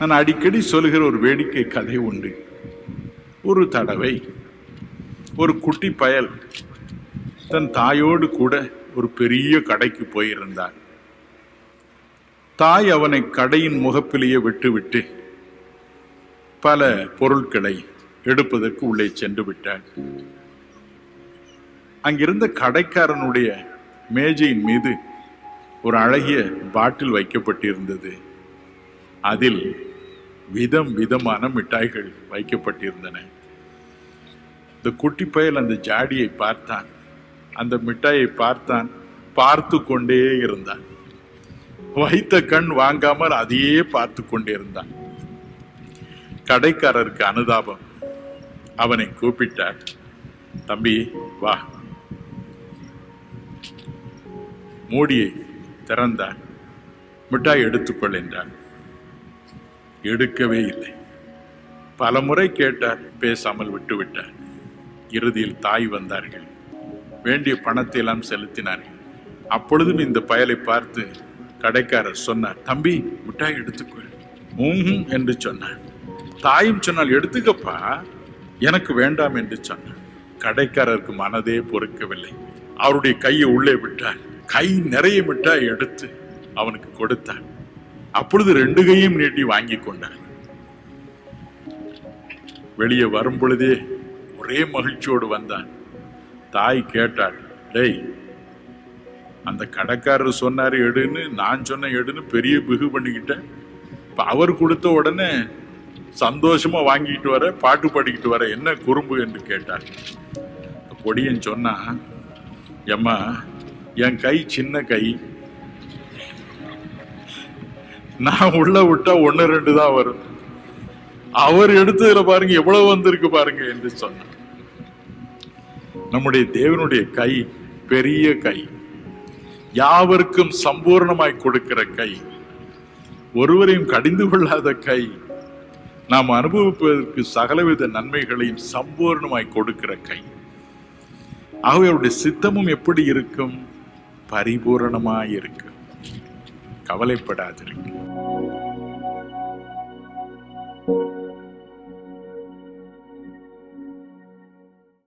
நான் அடிக்கடி சொல்லுகிற ஒரு வேடிக்கை கதை உண்டு. ஒரு தடவை ஒரு குட்டி பயல் தன் தாயோடு கூட ஒரு பெரிய கடைக்கு போயிருந்தார். தாய் அவனை கடையின் முகப்பிலேயே விட்டுவிட்டு பல பொருட்களை எடுப்பதற்கு உள்ளே சென்று விட்டார். அங்கிருந்த கடைக்காரனுடைய மேஜையின் மீது ஒரு அழகிய பாட்டில் வைக்கப்பட்டிருந்தது. அதில் விதம் விதமான மிட்டாய்கள் வைக்கப்பட்டிருந்தன. இந்த குட்டி பயல் அந்த ஜாடியை பார்த்தான், அந்த மிட்டாயை பார்த்தான், பார்த்து கொண்டே இருந்தான். வைத்த கண் வாங்காமல் அதையே பார்த்து கொண்டே இருந்தான். கடைக்காரருக்கு அனுதாபம், அவனை கூப்பிட்டார். தம்பி வா. மூடியை திறந்தான். மிட்டாய் எடுத்துக்கொள் என்றான். எடுக்கவே இல்லை. பல முறை கேட்டார், பேசாமல் விட்டுவிட்டார். இறுதியில் தாய் வந்தார்கள். வேண்டிய பணத்தை எல்லாம் செலுத்தினார்கள். அப்பொழுதும் இந்த பயலை பார்த்து கடைக்காரர் சொன்னார், தம்பி மிட்டாய் எடுத்துக்கொள் என்று சொன்னார். தாயும் சொன்னால், எடுத்துக்கப்பா, எனக்கு வேண்டாம் என்று சொன்னார். கடைக்காரருக்கு மனதே பொறுக்கவில்லை. அவருடைய கையை உள்ளே விட்டார். கை நிறைய மிட்டாய் எடுத்து அவனுக்கு கொடுத்தார். அப்பொழுது 2 கையும் நீட்டி வாங்கி கொண்டார். வெளியே வரும் பொழுதே ஒரே மகிழ்ச்சியோடு வந்தான். தாய் கேட்டாள், டேய், அந்த கடைக்காரர் சொன்னாரு எடுன்னு, நான் சொன்ன எடுன்னு பெரிய பிகு பண்ணிக்கிட்டேன். இப்ப அவர் கொடுத்த உடனே சந்தோஷமா வாங்கிட்டு வர, பாட்டு பாடிக்கிட்டு வர, என்ன குறும்பு என்று கேட்டார். பொடியன் சொன்னா, எம்மா, என் கை சின்ன கை, நான் உள்ள விட்டா 1-2 தான் வரும். அவர் எடுத்ததுல பாருங்க எவ்வளவு வந்திருக்கு பாருங்க என்று சொன்னார். நம்முடைய தேவனுடைய கை பெரிய கை, யாவருக்கும் சம்பூர்ணமாய் கொடுக்கிற கை, ஒருவரையும் கடிந்து கொள்ளாத கை, நாம் அனுபவிப்பதற்கு சகலவித நன்மைகளையும் சம்பூர்ணமாய் கொடுக்கிற கை. ஆகவே அவருடைய சித்தமும் எப்படி இருக்கும்? பரிபூரணமாய் இருக்கும். கவலைப்படாதிருக்கும்.